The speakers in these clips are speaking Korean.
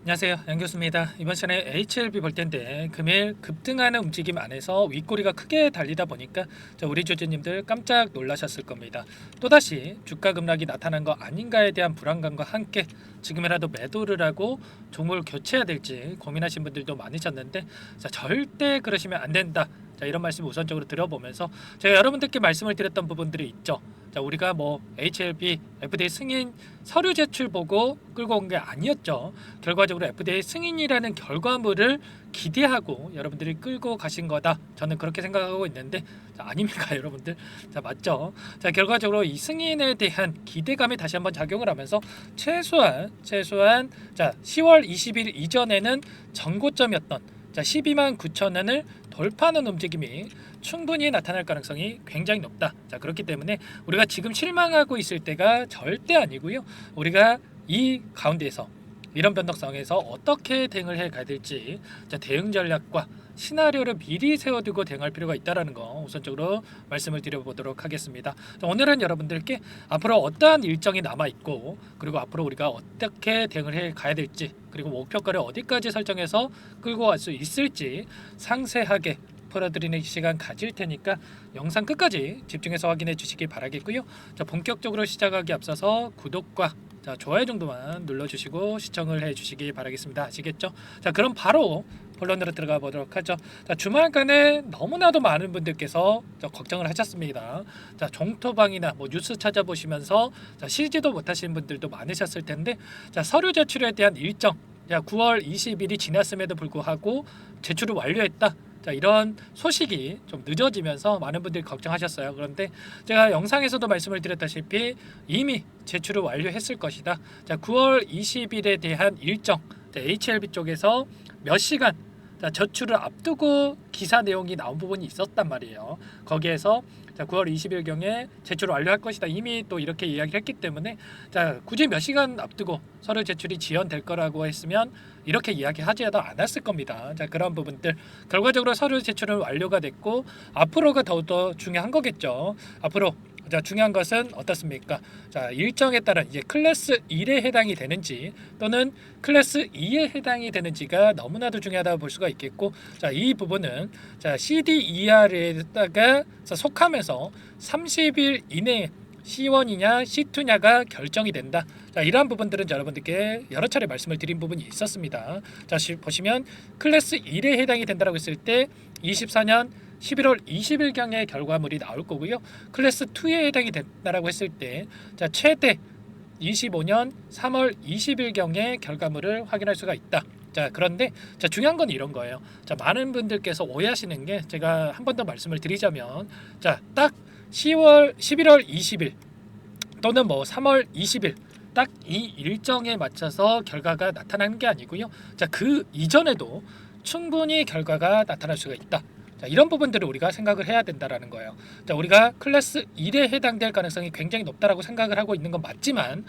안녕하세요, 양 교수입니다. 이번 시간에 HLB 볼 텐데 금일 급등하는 움직임 안에서 윗꼬리가 크게 달리다 보니까 우리 주주님들 깜짝 놀라셨을 겁니다. 또다시 주가 급락이 나타난 거 아닌가에 대한 불안감과 함께 지금이라도 매도를 하고 종목을 교체해야 될지 고민하신 분들도 많으셨는데 절대 그러시면 안 된다. 이런 말씀 우선적으로 들어보면서 제가 여러분들께 말씀을 드렸던 부분들이 있죠. 우리가 뭐 HLB, FDA 승인 서류 제출 보고 끌고 온 게 아니었죠. 결과적으로 FDA 승인이라는 결과물을 기대하고 여러분들이 끌고 가신 거다. 저는 그렇게 생각하고 있는데 아닙니까, 여러분들? 맞죠? 결과적으로 이 승인에 대한 기대감이 다시 한번 작용을 하면서 최소한 10월 20일 이전에는 전고점이었던 12만 9천 원을 돌파하는 움직임이 충분히 나타날 가능성이 굉장히 높다. 그렇기 때문에 우리가 지금 실망하고 있을 때가 절대 아니고요. 우리가 이 가운데에서 이런 변동성에서 어떻게 대응을 해 가야 될지 대응 전략과 시나리오를 미리 세워두고 대응할 필요가 있다는 거 우선적으로 말씀을 드려보도록 하겠습니다. 오늘은 여러분들께 앞으로 어떠한 일정이 남아있고 그리고 앞으로 우리가 어떻게 대응을 해 가야 될지 그리고 목표가를 어디까지 설정해서 끌고 갈 수 있을지 상세하게 풀어드리는 시간 가질 테니까 영상 끝까지 집중해서 확인해 주시기 바라겠고요. 본격적으로 시작하기 앞서서 구독과 좋아요 정도만 눌러주시고 시청을 해주시기 바라겠습니다. 아시겠죠? 그럼 바로 본론으로 들어가 보도록 하죠. 주말간에 너무나도 많은 분들께서 걱정을 하셨습니다. 종토방이나 뭐 뉴스 찾아보시면서 쉬지도 못하시는 분들도 많으셨을 텐데 서류 제출에 대한 일정 9월 20일이 지났음에도 불구하고 제출을 완료했다. 이런 소식이 좀 늦어지면서 많은 분들이 걱정하셨어요. 그런데 제가 영상에서도 말씀을 드렸다시피 이미 제출을 완료했을 것이다. 9월 20일에 대한 일정 HLB 쪽에서 몇 시간 저출을 앞두고 기사 내용이 나온 부분이 있었단 말이에요. 거기에서 9월 20일경에 제출을 완료할 것이다. 이미 또 이렇게 이야기를 했기 때문에 굳이 몇 시간 앞두고 서류 제출이 지연될 거라고 했으면 이렇게 이야기하지도 않았을 겁니다. 그런 부분들 결과적으로 서류 제출은 완료가 됐고 앞으로가 더욱더 중요한 거겠죠. 앞으로 중요한 것은 어떻습니까? 일정에 따라 이제 클래스 1에 해당이 되는지 또는 클래스 2에 해당이 되는지가 너무나도 중요하다고 볼 수가 있겠고 이 부분은 CDER에다가 속하면서 30일 이내에 C1이냐 C2냐가 결정이 된다. 이러한 부분들은 여러분들께 여러 차례 말씀을 드린 부분이 있었습니다. 보시면 클래스 1에 해당이 된다고 했을 때 24년 11월 20일경에 결과물이 나올 거고요. 클래스 2에 해당이 된다고 했을 때 최대 25년 3월 20일경에 결과물을 확인할 수가 있다. 그런데 중요한 건 이런 거예요. 많은 분들께서 오해하시는 게 제가 한 번 더 말씀을 드리자면 딱 11월 20일 또는 뭐 3월 20일 딱 이 일정에 맞춰서 결과가 나타나는 게 아니고요. 그 이전에도 충분히 결과가 나타날 수가 있다. 이런 부분들을 우리가 생각을 해야 된다라는 거예요. 우리가 클래스 1에 해당될 가능성이 굉장히 높다라고 생각을 하고 있는 건 맞지만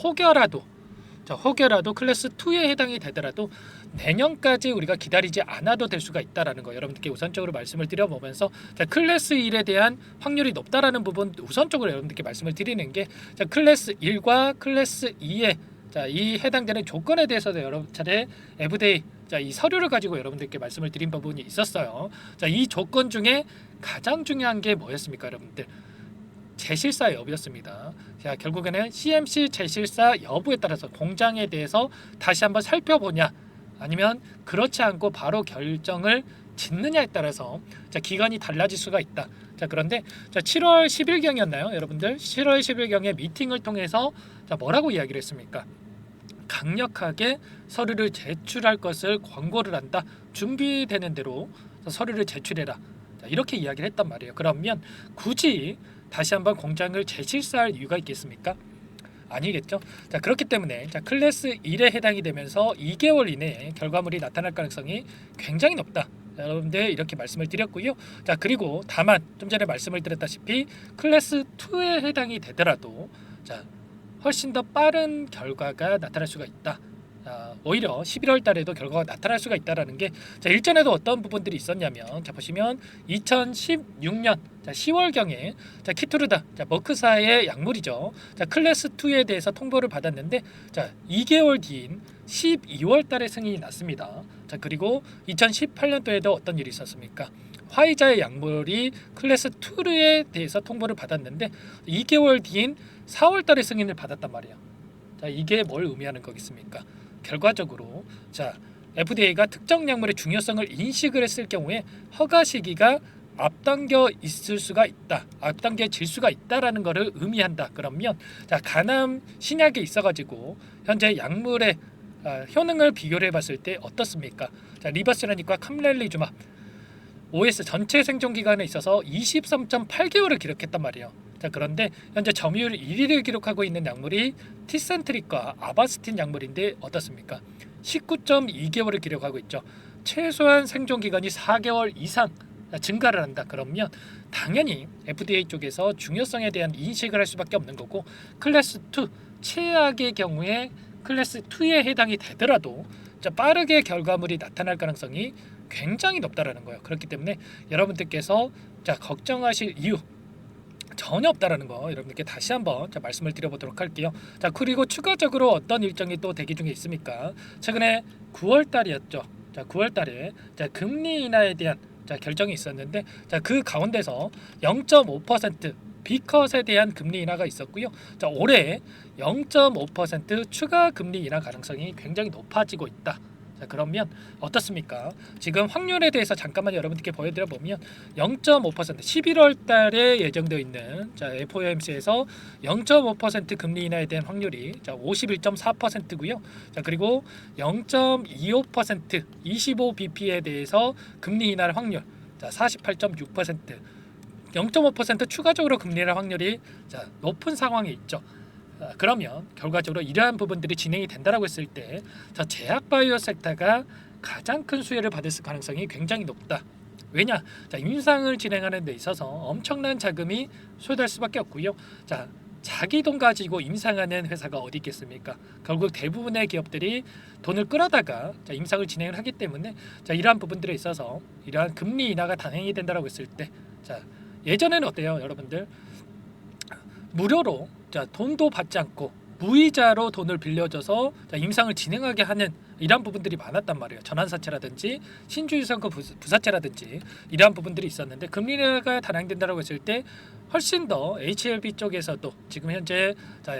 혹여라도 클래스 2에 해당이 되더라도 내년까지 우리가 기다리지 않아도 될 수가 있다라는 거 여러분들께 우선적으로 말씀을 드려보면서 클래스 1에 대한 확률이 높다라는 부분 우선적으로 여러분들께 말씀을 드리는 게 클래스 1과 클래스 2에 이 해당되는 조건에 대해서도 여러 차례 FDA 이 서류를 가지고 여러분들께 말씀을 드린 부분이 있었어요. 이 조건 중에 가장 중요한 게 뭐였습니까, 여러분들? 재실사 여부였습니다. 결국에는 CMC 재실사 여부에 따라서 공장에 대해서 다시 한번 살펴보냐 아니면 그렇지 않고 바로 결정을 짓느냐에 따라서 기간이 달라질 수가 있다. 그런데 7월 10일경이었나요, 여러분들? 7월 10일경에 미팅을 통해서 뭐라고 이야기를 했습니까? 강력하게 서류를 제출할 것을 권고를 한다. 준비되는 대로 서류를 제출해라. 이렇게 이야기를 했단 말이에요. 그러면 굳이 다시 한번 공장을 재실사할 이유가 있겠습니까? 아니겠죠. 그렇기 때문에 클래스 1에 해당이 되면서 2개월 이내에 결과물이 나타날 가능성이 굉장히 높다. 여러분들 이렇게 말씀을 드렸고요. 그리고 다만 좀 전에 말씀을 드렸다시피 클래스 2에 해당이 되더라도 훨씬 더 빠른 결과가 나타날 수가 있다. 오히려 11월 달에도 결과가 나타날 수가 있다라는 게 일전에도 어떤 부분들이 있었냐면 보시면 2016년 10월경에 키투르다 머크사의 약물이죠. 클래스 2에 대해서 통보를 받았는데 2개월 뒤인 12월 달에 승인이 났습니다. 그리고 2018년도에도 어떤 일이 있었습니까? 화이자의 약물이 클래스 2에 대해서 통보를 받았는데 2개월 뒤인 4월 달에 승인을 받았단 말이에요. 이게 뭘 의미하는 거겠습니까? 결과적으로 FDA가 특정 약물의 중요성을 인식을 했을 경우에 허가 시기가 앞당겨 있을 수가 있다, 앞당겨질 수가 있다라는 것을 의미한다. 그러면 간암 신약에 있어가지고 현재 약물의 효능을 비교를 해봤을 때 어떻습니까? 리버시라닉과 캄렐리주맙 OS 전체 생존 기간에 있어서 23.8개월을 기록했단 말이에요. 그런데 현재 점유율 1위를 기록하고 있는 약물이 티센트릭과 아바스틴 약물인데 어떻습니까? 19.2개월을 기록하고 있죠. 최소한 생존 기간이 4개월 이상 증가를 한다. 그러면 당연히 FDA 쪽에서 중요성에 대한 인식을 할 수밖에 없는 거고, 클래스 2 최악의 경우에 클래스 2에 해당이 되더라도 빠르게 결과물이 나타날 가능성이 굉장히 높다라는 거예요. 그렇기 때문에 여러분들께서 걱정하실 이유 전혀 없다라는 거 여러분들께 다시 한번 말씀을 드려보도록 할게요. 그리고 추가적으로 어떤 일정이 또 대기 중에 있습니까? 최근에 9월 달이었죠. 9월 달에 금리 인하에 대한 결정이 있었는데 그 가운데서 0.5% B컷에 대한 금리 인하가 있었고요. 올해 0.5% 추가 금리 인하 가능성이 굉장히 높아지고 있다. 그러면 어떻습니까? 지금 확률에 대해서 잠깐만 여러분들께 보여드려 보면 0.5% 11월 달에 예정되어 있는 FOMC에서 0.5% 금리 인하에 대한 확률이 51.4%고요. 그리고 0.25% 25bp에 대해서 금리 인하 확률 48.6%, 0.5% 추가적으로 금리 인하 확률이 높은 상황에 있죠. 그러면 결과적으로 이러한 부분들이 진행이 된다라고 했을 때 제약바이오 섹터가 가장 큰 수혜를 받을 가능성이 굉장히 높다. 왜냐? 임상을 진행하는 데 있어서 엄청난 자금이 소요될 수밖에 없고요. 자기 돈 가지고 임상하는 회사가 어디 있겠습니까? 결국 대부분의 기업들이 돈을 끌어다가 임상을 진행을 하기 때문에 이러한 부분들에 있어서 이러한 금리 인하가 단행이 된다라고 했을 때 예전에는 어때요, 여러분들? 무료로 돈도 받지 않고 무이자로 돈을 빌려줘서 임상을 진행하게 하는 이러한 부분들이 많았단 말이에요. 전환사채라든지 신주유상거 부사채라든지 이러한 부분들이 있었는데 금리 인하가 단행된다고 했을 때 훨씬 더 HLB 쪽에서도 지금 현재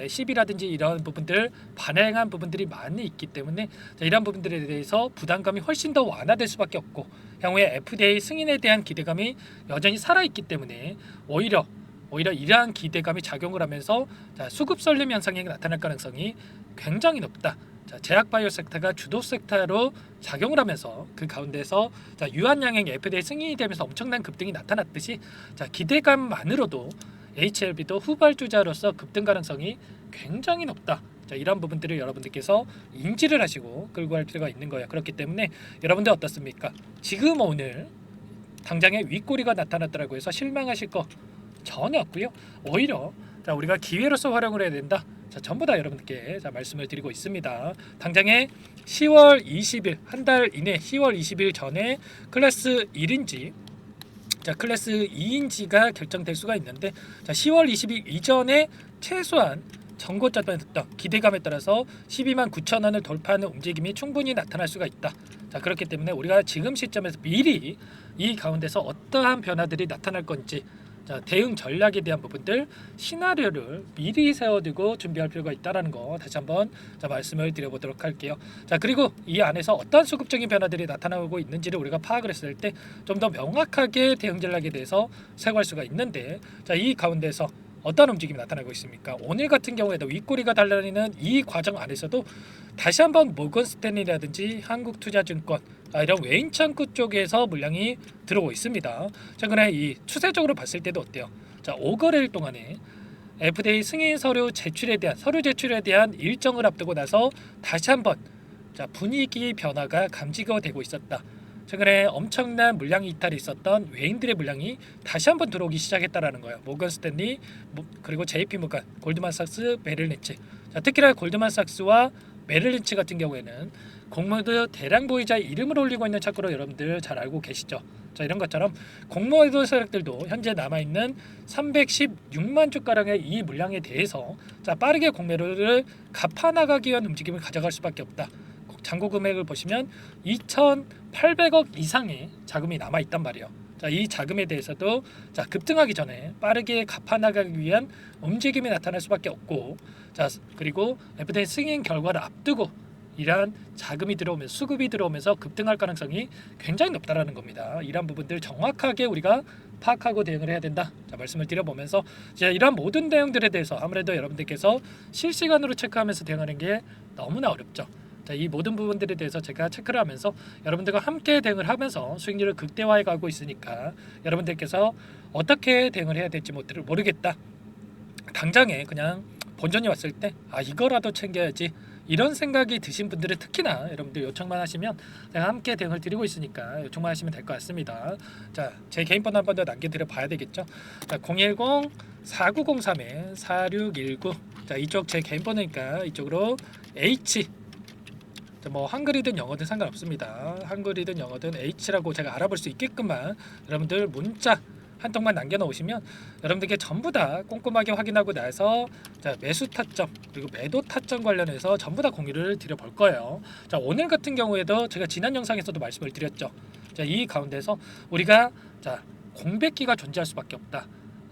CB라든지 이런 부분들 반영한 부분들이 많이 있기 때문에 이러한 부분들에 대해서 부담감이 훨씬 더 완화될 수밖에 없고, 향후에 FDA 승인에 대한 기대감이 여전히 살아있기 때문에 오히려 이러한 기대감이 작용을 하면서 수급 쏠림 현상이 나타날 가능성이 굉장히 높다. 제약바이오 섹터가 주도 섹터로 작용을 하면서 그 가운데서 유한양행 FDA 승인이 되면서 엄청난 급등이 나타났듯이 기대감만으로도 HLB도 후발주자로서 급등 가능성이 굉장히 높다. 이런 부분들을 여러분들께서 인지를 하시고 끌고 갈 필요가 있는 거예요. 그렇기 때문에 여러분들 어떻습니까? 지금 오늘 당장에 윗꼬리가 나타났다고 해서 실망하실 거 전혀 없고요. 오히려 우리가 기회로서 활용을 해야 된다. 전부 다 여러분들께 말씀을 드리고 있습니다. 당장에 10월 20일 한 달 이내 10월 20일 전에 클래스 1인지 클래스 2인지가 결정될 수가 있는데 10월 20일 이전에 최소한 정고점에 기대감에 따라서 12만 9천 원을 돌파하는 움직임이 충분히 나타날 수가 있다. 그렇기 때문에 우리가 지금 시점에서 미리 이 가운데서 어떠한 변화들이 나타날 건지 대응 전략에 대한 부분들 시나리오를 미리 세워두고 준비할 필요가 있다는 거 다시 한번 말씀을 드려보도록 할게요. 그리고 이 안에서 어떤 수급적인 변화들이 나타나고 있는지를 우리가 파악을 했을 때 좀 더 명확하게 대응 전략에 대해서 세워갈 수가 있는데, 이 가운데서 어떤 움직임이 나타나고 있습니까? 오늘 같은 경우에도 윗꼬리가 달라지는 이 과정 안에서도 다시 한번 모건 스탠리라든지 한국투자증권 이런 외인 창구 쪽에서 물량이 들어오고 있습니다. 최근에 이 추세적으로 봤을 때도 어때요? 5거래일 동안에 FDA 승인 서류 제출에 대한 일정을 앞두고 나서 다시 한번 분위기 변화가 감지가 되고 있었다. 최근에 엄청난 물량 이탈이 있었던 외인들의 물량이 다시 한번 들어오기 시작했다라는 거예요. 모건 스탠리 그리고 JP 모건, 골드만삭스, 메릴 린치. 특히나 골드만삭스와 메릴린치 같은 경우에는 공모드 대량 보유자의 이름을 올리고 있는 착구로 여러분들 잘 알고 계시죠. 자, 이런 것처럼 공모드 세력들도 현재 남아있는 316만 주가량의 이 물량에 대해서 자, 빠르게 공매를 갚아나가기 위한 움직임을 가져갈 수밖에 없다. 잔고 금액을 보시면 2,800억 이상의 자금이 남아있단 말이에요. 자, 이 자금에 대해서도 자, 급등하기 전에 빠르게 갚아나가기 위한 움직임이 나타날 수밖에 없고, 자, 그리고 FTA 승인 결과를 앞두고 이러한 자금이 들어오면서 수급이 들어오면서 급등할 가능성이 굉장히 높다라는 겁니다. 이러한 부분들 정확하게 우리가 파악하고 대응을 해야 된다. 자, 말씀을 드려보면서 이제 이러한 모든 내용들에 대해서 아무래도 여러분들께서 실시간으로 체크하면서 대응하는 게 너무나 어렵죠. 자, 이 모든 부분들에 대해서 제가 체크를 하면서 여러분들과 함께 대응을 하면서 수익률을 극대화해 가고 있으니까 여러분들께서 어떻게 대응을 해야 될지 모르겠다. 당장에 그냥 본전이 왔을 때 이거라도 챙겨야지 이런 생각이 드신 분들은 특히나 여러분들 요청만 하시면 제가 함께 대응을 드리고 있으니까 요청만 하시면 될 것 같습니다. 자, 제 개인 번호 한 번 더 남겨드려 봐야 되겠죠. 자, 010-4903-4619. 자, 이쪽 제 개인 번호니까 이쪽으로 H, 뭐 한글이든 영어든 상관없습니다. 한글이든 영어든 H라고 제가 알아볼 수 있게끔만 여러분들 문자 한 통만 남겨놓으시면 여러분들께 전부 다 꼼꼼하게 확인하고 나서 자, 매수 타점 그리고 매도 타점 관련해서 전부 다 공유를 드려볼 거예요. 자, 오늘 같은 경우에도 제가 지난 영상에서도 말씀을 드렸죠. 자, 이 가운데서 우리가 자, 공백기가 존재할 수밖에 없다.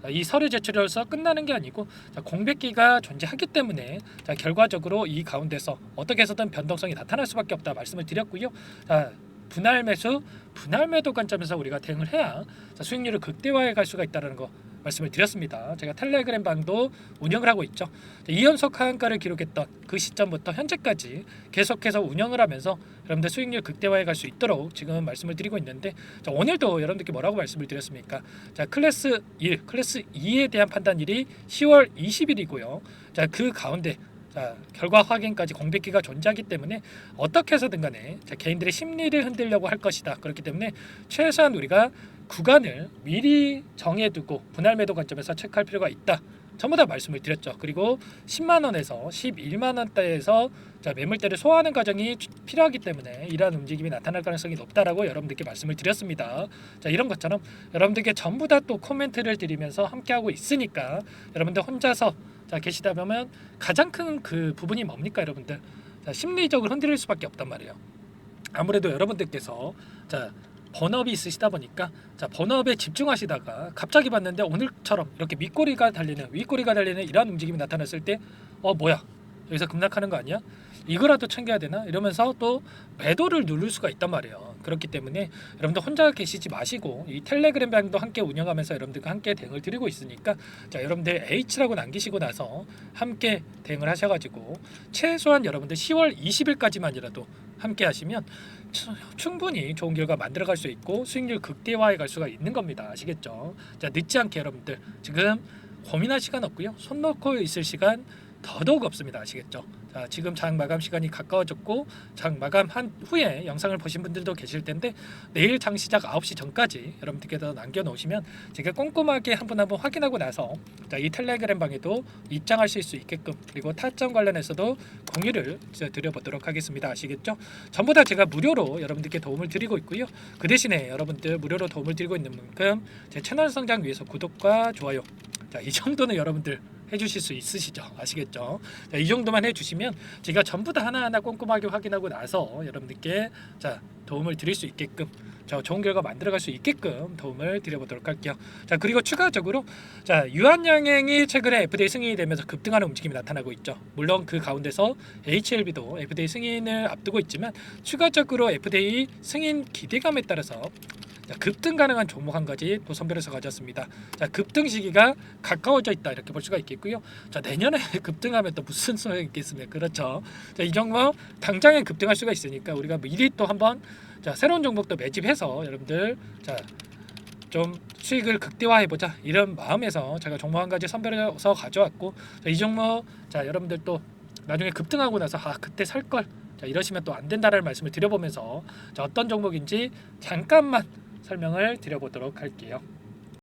이 서류 제출로서 끝나는 게 아니고 자, 공백기가 존재하기 때문에 자, 결과적으로 이 가운데서 어떻게 해서든 변동성이 나타날 수밖에 없다 말씀을 드렸고요. 자, 분할 매수, 분할 매도 관점에서 우리가 대응을 해야 자, 수익률을 극대화해 갈 수가 있다는 거 말씀을 드렸습니다. 제가 텔레그램 방도 운영을 하고 있죠. 2연속 하한가를 기록했던 그 시점부터 현재까지 계속해서 운영을 하면서 여러분들 수익률 극대화해 갈 수 있도록 지금 말씀을 드리고 있는데 자, 오늘도 여러분들께 뭐라고 말씀을 드렸습니까? 자, 클래스 1, 클래스 2에 대한 판단일이 10월 20일이고요. 자, 그 가운데 자, 결과 확인까지 공백기가 존재하기 때문에 어떻게 해서든 간에 자, 개인들의 심리를 흔들려고 할 것이다. 그렇기 때문에 최소한 우리가 구간을 미리 정해두고 분할 매도 관점에서 체크할 필요가 있다. 전부 다 말씀을 드렸죠. 그리고 10만 원에서 11만 원대에서 자, 매물대를 소화하는 과정이 필요하기 때문에 이러한 움직임이 나타날 가능성이 높다라고 여러분들께 말씀을 드렸습니다. 자, 이런 것처럼 여러분들께 전부 다 또 코멘트를 드리면서 함께하고 있으니까 여러분들 혼자서 자, 계시다 보면 가장 큰 그 부분이 뭡니까 여러분들? 자, 심리적으로 흔들릴 수밖에 없단 말이에요. 아무래도 여러분들께서 자, 본업이 있으시다 보니까 자, 본업에 집중하시다가 갑자기 봤는데 오늘처럼 이렇게 윗꼬리가 달리는 윗꼬리가 달리는 이러한 움직임이 나타났을 때 뭐야 여기서 급락하는 거 아니야? 이거라도 챙겨야 되나? 이러면서 또 매도를 누를 수가 있단 말이에요. 그렇기 때문에 여러분들 혼자 계시지 마시고 이 텔레그램 방도 함께 운영하면서 여러분들과 함께 대응을 드리고 있으니까 자, 여러분들 H라고 남기시고 나서 함께 대응을 하셔가지고 최소한 여러분들 10월 20일까지만이라도 함께 하시면 충분히 좋은 결과 만들어갈 수 있고 수익률 극대화해 갈 수가 있는 겁니다. 아시겠죠? 자, 늦지 않게 여러분들 지금 고민할 시간 없고요. 손 놓고 있을 시간 더더욱 없습니다. 아시겠죠? 자, 지금 장 마감 시간이 가까워졌고 장 마감한 후에 영상을 보신 분들도 계실 텐데 내일 장 시작 9시 전까지 여러분들께서 남겨놓으시면 제가 꼼꼼하게 한 분 한 분 확인하고 나서 자, 이 텔레그램 방에도 입장하실 수 있게끔 그리고 타점 관련해서도 공유를 드려보도록 하겠습니다. 아시겠죠? 전부 다 제가 무료로 여러분들께 도움을 드리고 있고요. 그 대신에 여러분들 무료로 도움을 드리고 있는 만큼 제 채널 성장 위해서 구독과 좋아요 자, 이 정도는 여러분들 해주실 수 있으시죠? 아시겠죠? 자, 이 정도만 해주시면 제가 전부 다 하나하나 꼼꼼하게 확인하고 나서 여러분들께 자, 도움을 드릴 수 있게끔 자, 좋은 결과 만들어갈 수 있게끔 도움을 드려보도록 할게요. 자, 그리고 추가적으로 자, 유한양행이 최근에 FDA 승인이 되면서 급등하는 움직임이 나타나고 있죠. 물론 그 가운데서 HLB도 FDA 승인을 앞두고 있지만 추가적으로 FDA 승인 기대감에 따라서 자, 급등 가능한 종목 한 가지 또 선별해서 가져왔습니다. 자, 급등 시기가 가까워져 있다 이렇게 볼 수가 있겠고요. 자, 내년에 급등하면 또 무슨 소용이 있겠습니까? 그렇죠. 자, 이 종목 당장에 급등할 수가 있으니까 우리가 미리 또 한번 자, 새로운 종목도 매집해서 여러분들 자, 좀 수익을 극대화해보자 이런 마음에서 제가 종목 한 가지 선별해서 가져왔고 자, 이 종목 자, 여러분들 또 나중에 급등하고 나서 그때 살걸 자, 이러시면 또 안 된다라는 말씀을 드려보면서 자, 어떤 종목인지 잠깐만 설명을 드려보도록 할게요.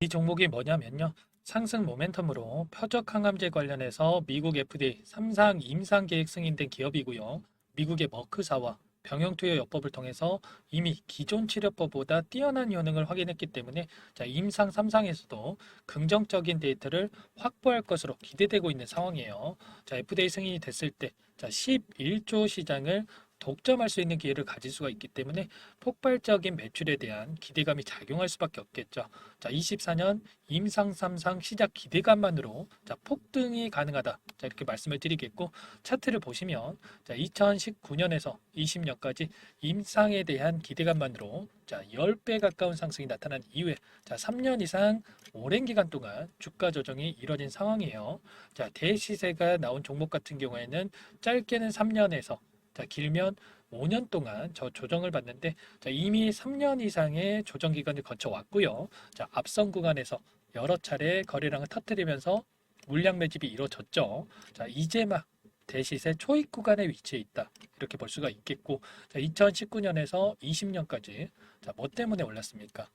이 종목이 뭐냐면요. 상승 모멘텀으로 표적 항암제 관련해서 미국 FDA 3상 임상 계획 승인된 기업이고요. 미국의 머크사와 병용투여 요법을 통해서 이미 기존 치료법보다 뛰어난 효능을 확인했기 때문에 자, 임상 3상에서도 긍정적인 데이터를 확보할 것으로 기대되고 있는 상황이에요. 자, FDA 승인이 됐을 때 자, 11조 시장을 독점할 수 있는 기회를 가질 수가 있기 때문에 폭발적인 매출에 대한 기대감이 작용할 수밖에 없겠죠. 자, 24년 임상 3상 시작 기대감만으로 자, 폭등이 가능하다. 자, 이렇게 말씀을 드리겠고 차트를 보시면 자, 2019년에서 20년까지 임상에 대한 기대감만으로 자, 10배 가까운 상승이 나타난 이후에 자, 3년 이상 오랜 기간 동안 주가 조정이 이뤄진 상황이에요. 자, 대시세가 나온 종목 같은 경우에는 짧게는 3년에서 자, 길면 5년 동안 저 조정을 받는데 자, 이미 3년 이상의 조정 기간을 거쳐 왔고요. 자, 앞선 구간에서 여러 차례 거래량을 터뜨리면서 물량 매집이 이루어졌죠. 자, 이제 막 대시세 초입 구간에 위치해 있다. 이렇게 볼 수가 있겠고, 자, 2019년에서 20년까지 자, 뭐 때문에 올랐습니까?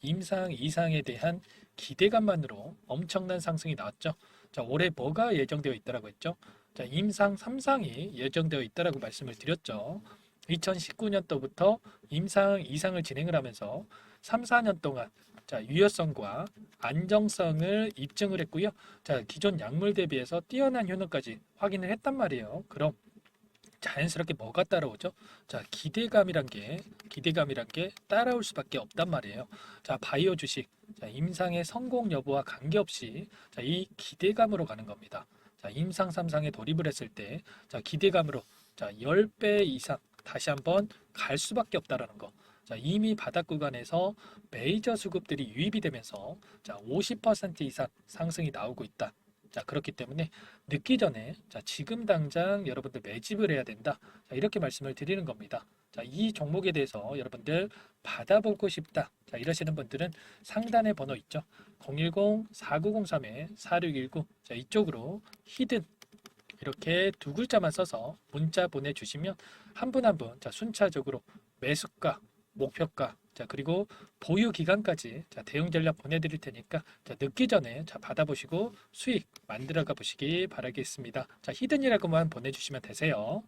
임상 이상에 대한 기대감만으로 엄청난 상승이 나왔죠. 자, 올해 뭐가 예정되어 있다라고 했죠? 자, 임상 3상이 예정되어 있다라고 말씀을 드렸죠. 2019년도부터 임상 이상을 진행을 하면서 3, 4년 동안 자, 유효성과 안정성을 입증을 했고요. 자, 기존 약물 대비해서 뛰어난 효능까지 확인을 했단 말이에요. 그럼 자연스럽게 뭐가 따라오죠? 자, 기대감이란 게 따라올 수밖에 없단 말이에요. 자, 바이오 주식, 자, 임상의 성공 여부와 관계없이 자, 이 기대감으로 가는 겁니다. 자, 임상 3상에 돌입을 했을 때, 자, 기대감으로 자, 10배 이상 다시 한번 갈 수밖에 없다라는 거. 자, 이미 바닥 구간에서 메이저 수급들이 유입이 되면서 자, 50% 이상 상승이 나오고 있다. 자, 그렇기 때문에 늦기 전에 자, 지금 당장 여러분들 매집을 해야 된다. 자, 이렇게 말씀을 드리는 겁니다. 자, 이 종목에 대해서 여러분들 받아보고 싶다. 자, 이러시는 분들은 상단에 번호 있죠. 010-4903-4619. 자, 이쪽으로 히든 이렇게 두 글자만 써서 문자 보내주시면 한 분 한 분 자, 순차적으로 매수가, 목표가, 자, 그리고 보유 기간까지 자, 대응 전략 보내드릴 테니까 자, 늦기 전에 자, 받아보시고 수익 만들어가 보시기 바라겠습니다. 자, 히든이라고만 보내주시면 되세요.